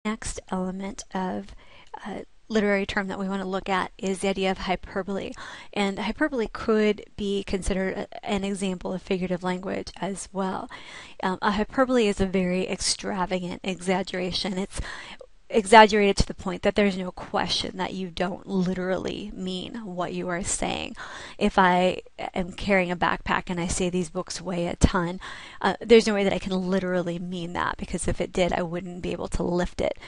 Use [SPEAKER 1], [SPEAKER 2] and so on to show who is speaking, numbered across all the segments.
[SPEAKER 1] Next element of literary term that we want to look at is the idea of hyperbole. And hyperbole could be considered an example of figurative language as well. A hyperbole is a very extravagant exaggeration. It's exaggerated to the point that there's no question that you don't literally mean what you are saying. If I am carrying a backpack and I say these books weigh a ton, there's no way that I can literally mean that, because if it did, I wouldn't be able to lift it.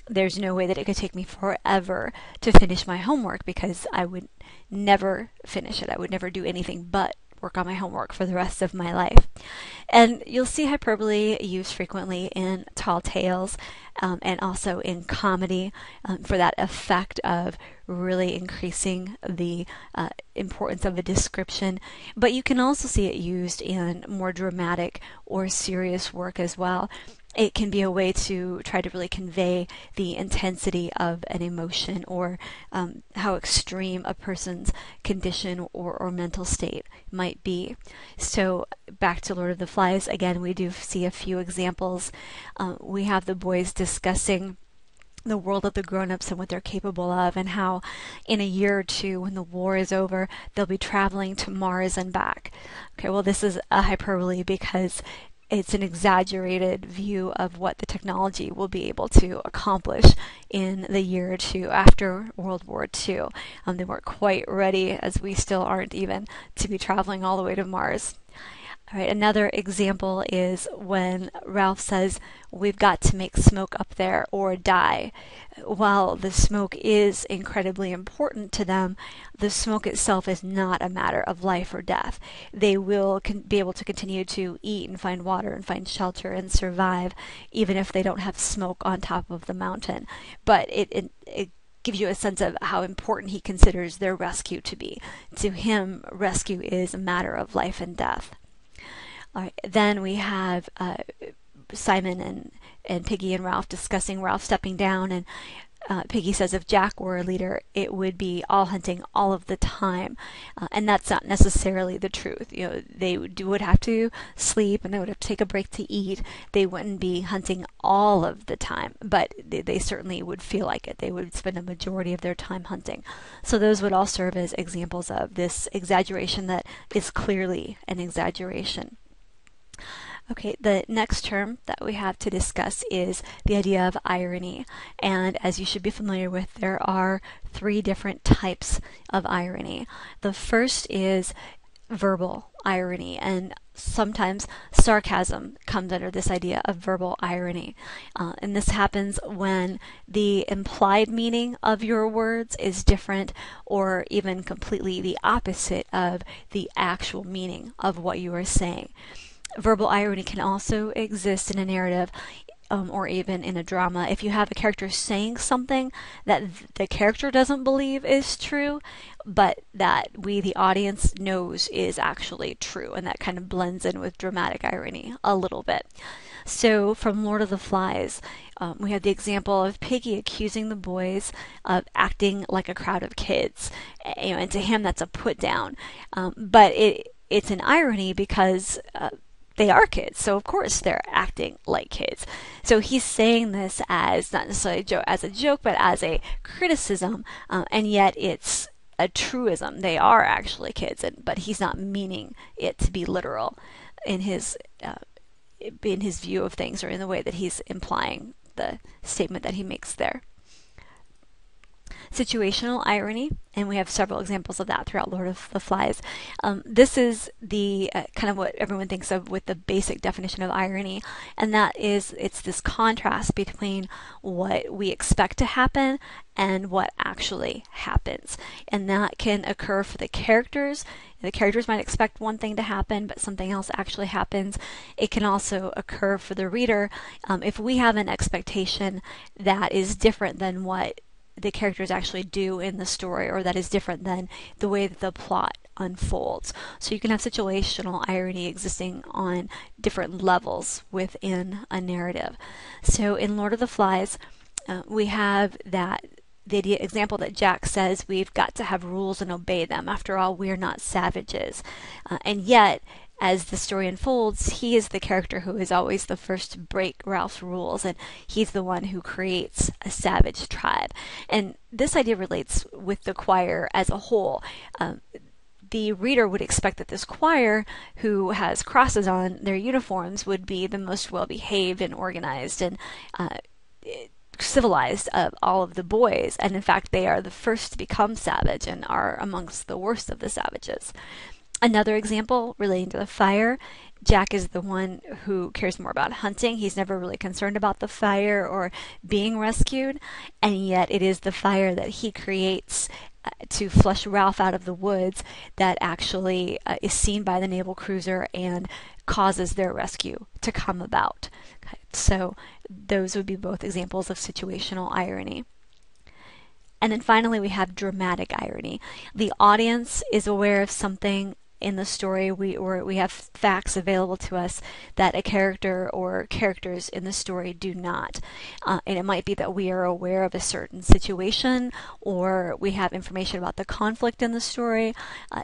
[SPEAKER 1] There's no way that it could take me forever to finish my homework, because I would never finish it. I would never do anything but work on my homework for the rest of my life. And you'll see hyperbole used frequently in tall tales, and also in comedy, for that effect of really increasing the importance of a description. But you can also see it used in more dramatic or serious work as well. It can be a way to try to really convey the intensity of an emotion, or how extreme a person's condition or mental state might be. So back to Lord of the Flies, again, we do see a few examples. We have the boys discussing the world of the grown-ups and what they're capable of, and how in a year or two, when the war is over, they'll be traveling to Mars and back. Okay, well, this is a hyperbole because it's an exaggerated view of what the technology will be able to accomplish in the year or two after World War II. They weren't quite ready, as we still aren't even, to be traveling all the way to Mars. All right, another example is when Ralph says, "We've got to make smoke up there or die." While the smoke is incredibly important to them, the smoke itself is not a matter of life or death. They will be able to continue to eat and find water and find shelter and survive, even if they don't have smoke on top of the mountain. But it gives you a sense of how important he considers their rescue to be. To him, rescue is a matter of life and death. All right, then we have Simon and Piggy and Ralph discussing Ralph stepping down, and Piggy says if Jack were a leader, it would be all hunting all of the time, and that's not necessarily the truth. You know, they would have to sleep, and they would have to take a break to eat. They wouldn't be hunting all of the time, but they certainly would feel like it. They would spend a majority of their time hunting. So those would all serve as examples of this exaggeration that is clearly an exaggeration. Okay, the next term that we have to discuss is the idea of irony. And as you should be familiar with, there are three different types of irony. The first is verbal irony, and sometimes sarcasm comes under this idea of verbal irony. And this happens when the implied meaning of your words is different, or even completely the opposite of the actual meaning of what you are saying. Verbal irony can also exist in a narrative, or even in a drama. If you have a character saying something that the character doesn't believe is true, but that we, the audience, knows is actually true, and that kind of blends in with dramatic irony a little bit. So from Lord of the Flies, we have the example of Piggy accusing the boys of acting like a crowd of kids. And to him, that's a put down. But it's an irony because they are kids, so of course they're acting like kids. So he's saying this as not necessarily as a joke, but as a criticism, and yet it's a truism. They are actually kids, but he's not meaning it to be literal in his view of things, or in the way that he's implying the statement that he makes there. Situational irony, and we have several examples of that throughout Lord of the Flies. This is the kind of what everyone thinks of with the basic definition of irony, and that is it's this contrast between what we expect to happen and what actually happens. And that can occur for the characters. The characters might expect one thing to happen, but something else actually happens. It can also occur for the reader if we have an expectation that is different than what the characters actually do in the story, or that is different than the way that the plot unfolds. So you can have situational irony existing on different levels within a narrative. So in Lord of the Flies, we have the example that Jack says we've got to have rules and obey them. After all, we're not savages. And yet, as the story unfolds, he is the character who is always the first to break Ralph's rules, and he's the one who creates a savage tribe. And this idea relates with the choir as a whole. The reader would expect that this choir, who has crosses on their uniforms, would be the most well-behaved and organized and civilized of all of the boys, and in fact they are the first to become savage and are amongst the worst of the savages. Another example relating to the fire, Jack is the one who cares more about hunting. He's never really concerned about the fire or being rescued, and yet it is the fire that he creates to flush Ralph out of the woods that actually is seen by the naval cruiser and causes their rescue to come about. Okay, so those would be both examples of situational irony. And then finally, we have dramatic irony. The audience is aware of something in the story, we have facts available to us that a character or characters in the story do not. And it might be that we are aware of a certain situation, or we have information about the conflict in the story.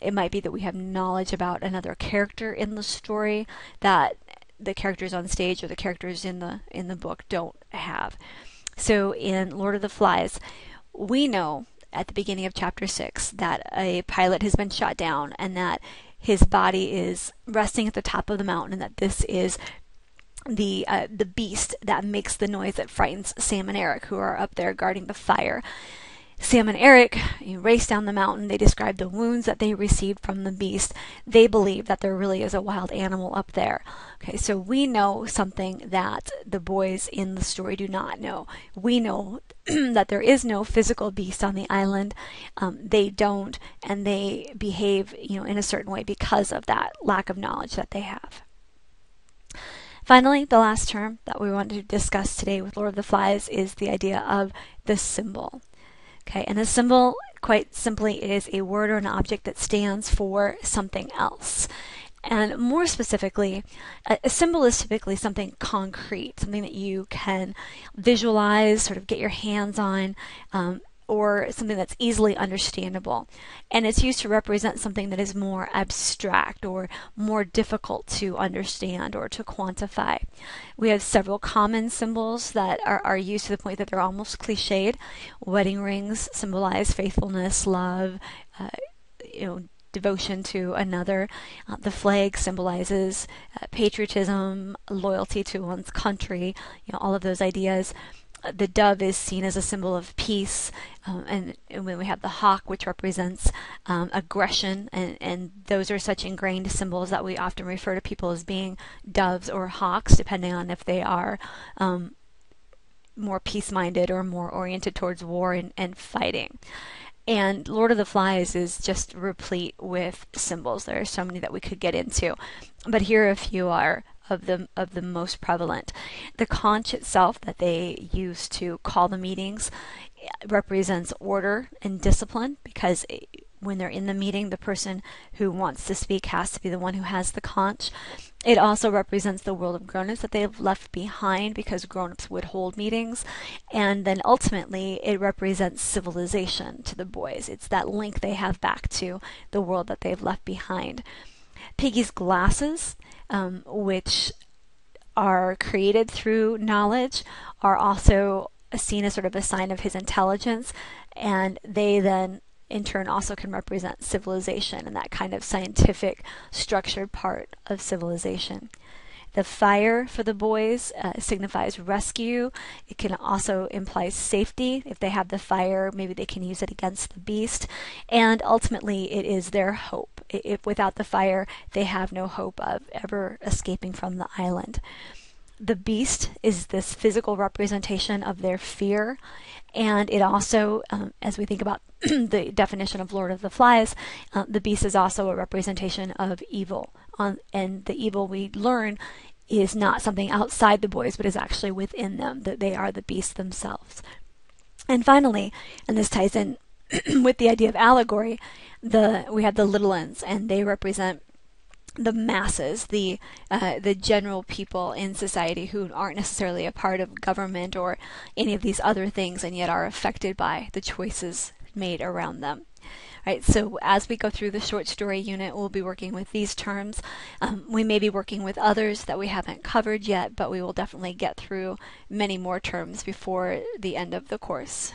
[SPEAKER 1] It might be that we have knowledge about another character in the story that the characters on stage or the characters in the book don't have. So in Lord of the Flies, we know at the beginning of chapter 6 that a pilot has been shot down and that his body is resting at the top of the mountain, and that this is the beast that makes the noise that frightens Sam and Eric, who are up there guarding the fire. Sam and Eric race down the mountain. They describe the wounds that they received from the beast. They believe that there really is a wild animal up there. Okay, so we know something that the boys in the story do not know. We know that there is no physical beast on the island. They don't, and they behave, in a certain way because of that lack of knowledge that they have. Finally, the last term that we want to discuss today with Lord of the Flies is the idea of the symbol. Okay, and the symbol, quite simply, is a word or an object that stands for something else. And more specifically, a symbol is typically something concrete, something that you can visualize, sort of get your hands on, or something that's easily understandable. And it's used to represent something that is more abstract or more difficult to understand or to quantify. We have several common symbols that are used to the point that they're almost cliched. Wedding rings symbolize faithfulness, love, devotion to another. The flag symbolizes patriotism, loyalty to one's country, all of those ideas. The dove is seen as a symbol of peace, and when we have the hawk, which represents aggression, and those are such ingrained symbols that we often refer to people as being doves or hawks, depending on if they are more peace-minded or more oriented towards war and fighting. And Lord of the Flies is just replete with symbols. There are so many that we could get into, but here a few are of the most prevalent. The conch itself that they use to call the meetings represents order and discipline, because when they're in the meeting, the person who wants to speak has to be the one who has the conch. It also represents the world of grown-ups that they've left behind, because grown-ups would hold meetings. And then ultimately, it represents civilization to the boys. It's that link they have back to the world that they've left behind. Piggy's glasses, which are created through knowledge, are also seen as sort of a sign of his intelligence, and they then in turn also can represent civilization and that kind of scientific structured part of civilization. The fire for the boys signifies rescue. It can also imply safety. If they have the fire, maybe they can use it against the beast. And ultimately, it is their hope. If without the fire, they have no hope of ever escaping from the island. The beast is this physical representation of their fear. And it also, as we think about the definition of Lord of the Flies, the beast is also a representation of evil. And the evil we learn is not something outside the boys, but is actually within them, that they are the beast themselves. And finally, and this ties in with the idea of allegory, we have the little ends, and they represent the masses, the general people in society who aren't necessarily a part of government or any of these other things, and yet are affected by the choices made around them. Right, so as we go through the short story unit, we'll be working with these terms. We may be working with others that we haven't covered yet, but we will definitely get through many more terms before the end of the course.